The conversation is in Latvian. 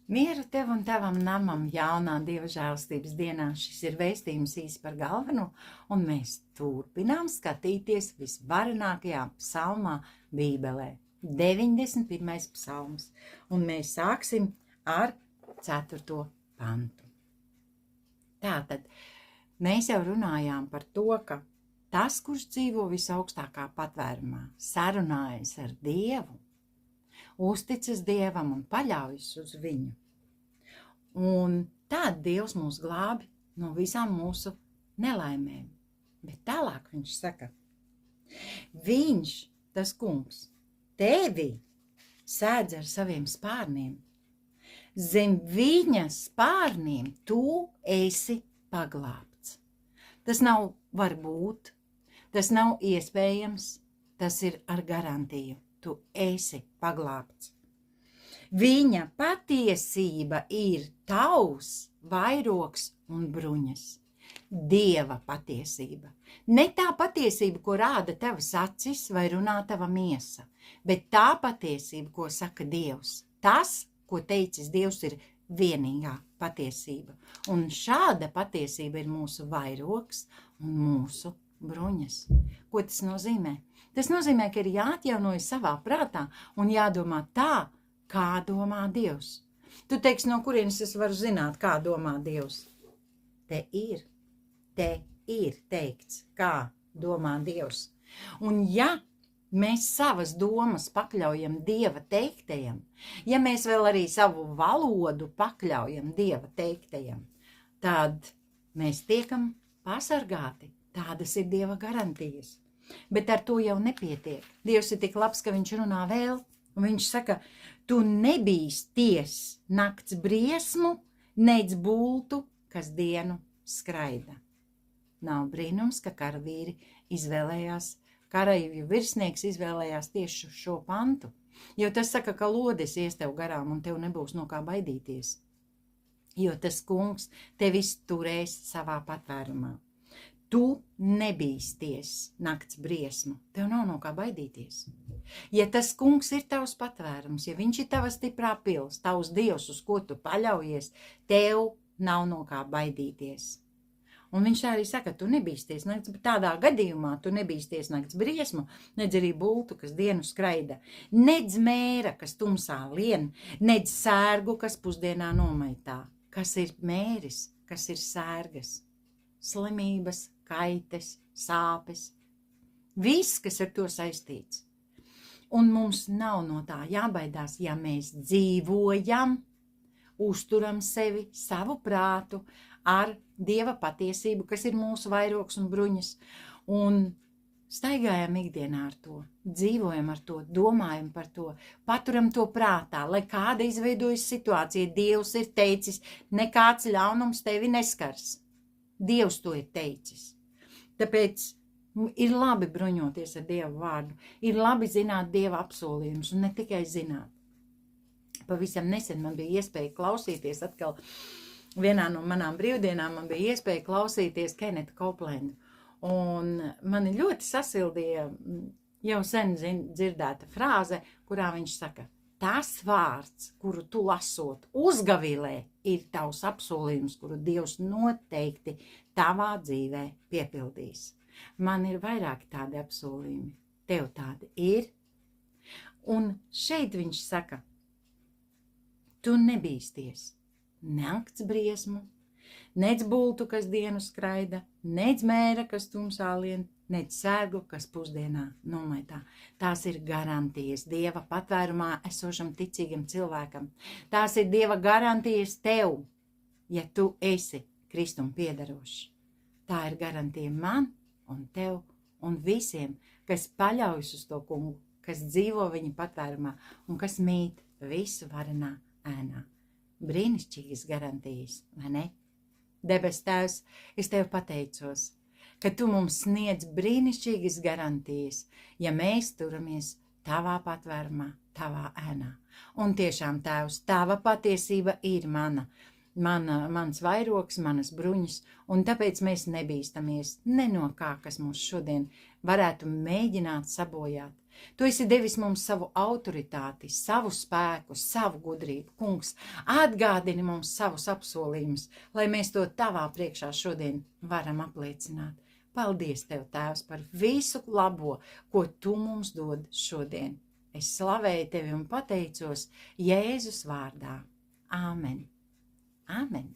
Mieru tev un tavam namam jaunā Dieva žēlstības dienā. Šis ir vēstījums īsi par galveno, un mēs turpinām skatīties visvarenākajā psalmā Bībelē. 91. psalms, un mēs sāksim ar 4. pantu. Tātad, mēs jau runājām par to, ka tas, kurš dzīvo visaugstākā patvērumā, sarunājas ar Dievu, uzticas Dievam un paļaujas uz viņu. Un tad Dievs mūs glābi no visām mūsu nelaimēm. Bet tālāk viņš saka, viņš, tas kungs, tevi sēdz ar saviem spārniem. Zem viņa spārniem tu esi paglābts. Tas nav varbūt, tas nav iespējams, tas ir ar garantiju. Tu esi paglābts. Viņa patiesība ir tavs vairogs un bruņas. Dieva patiesība. Ne tā patiesība, ko rāda tavas acis vai runā tava miesa, bet tā patiesība, ko saka Dievs. Tas, ko teicis Dievs, ir vienīgā patiesība. Un šāda patiesība ir mūsu vairogs un mūsu bruņas. Ko tas nozīmē? Tas nozīmē, ka ir jāatjaunojas savā prātā un jādomā tā, kā domā Dievs. Tu teiksi, no kurienes es varu zināt, kā domā Dievs? Te ir teikts, kā domā Dievs. Un ja mēs savas domas pakļaujam Dieva teiktajam, ja mēs vēl arī savu valodu pakļaujam Dieva teiktajam, tad mēs tiekam pasargāti. Tādas ir Dieva garantijas. Bet ar to jau nepietiek. Dievs ir tik labs, ka viņš runā vēl, un viņš saka, tu nebīsties nakts briesmu, nec bultu, kas dienu skraida. Nav brīnums, ka karavīri izvēlējās, karavīru virsnieks izvēlējās tieši šo pantu, jo tas saka, ka lodes ies tev garām un tev nebūs no kā baidīties, jo tas kungs tevis turēs savā patvērumā. Tu nebīsties nakts briesmu, tev nav no kā baidīties. Ja tas kungs ir tavs patvērums, ja viņš ir tava stiprā pils, tavs Dievs, uz ko tu paļaujies, tev nav no kā baidīties. Un viņš tā arī saka, tu nebīsties nakts, bet tādā gadījumā tu nebīsties nakts briesmu, nedz arī bultu, kas dienu skraida, nedz mēra, kas tumsā lien, nedz sērgu, kas pusdienā nomaitā. Kas ir mēris, kas ir sērgas? Slimības, kaites, sāpes, viss, kas ar to saistīts. Un mums nav no tā jābaidās, ja mēs dzīvojam, uzturam sevi, savu prātu ar Dieva patiesību, kas ir mūsu vairogs un bruņas, un staigājam ikdienā ar to, dzīvojam ar to, domājam par to, paturam to prātā, lai kāda izveidojas situācija, Dievs ir teicis, nekāds ļaunums tevi neskars. Dievs to ir teicis. Tāpēc ir labi bruņoties ar Dieva vārdu, ir labi zināt Dieva apsolījumus un ne tikai zināt. Pavisam nesen man bija iespēja klausīties atkal vienā no manām brīvdienām, man bija iespēja klausīties Kenetu Koplendu. Un mani ļoti sasildīja jau sen dzirdēta frāze, kurā viņš saka, tas vārds, kuru tu lasot uzgavilē, ir tavs apsolījums, kuru Dievs noteikti tavā dzīvē piepildīs. Man ir vairāki tādi apsolījumi, tev tādi ir. Un šeit viņš saka, tu nebīsties nakts briesmu, nec bultu, kas dienu skraida, nec mēra, kas tumsā lien, nec sērgu, kas pusdienā nomaitā. Tās ir garantijas Dieva patvērumā esošam ticīgam cilvēkam. Tās ir Dieva garantijas tev, ja tu esi Kristum piederošs. Tā ir garantija man un tev un visiem, kas paļaujas uz to kungu, kas dzīvo viņa patvērumā un kas mīt visu varenā ēnā. Brīnišķīgas garantijas, vai ne? Debes Tēvs, es tev pateicos, ka tu mums sniedz brīnišķīgas garantijas, ja mēs turamies tavā patvērumā, tavā ēnā. Un tiešām, Tēvs, tava patiesība ir mans vairogs, manas bruņas, un tāpēc mēs nebīstamies ne no kā, kas mūs šodien varētu mēģināt sabojāt. Tu esi devis mums savu autoritāti, savu spēku, savu gudrību. Kungs, atgādini mums savus apsolījumus, lai mēs to tavā priekšā šodien varam apliecināt. Paldies Tev, Tēvs, par visu labo, ko Tu mums dod šodien. Es slavēju Tevi un pateicos Jēzus vārdā. Āmen. Āmen.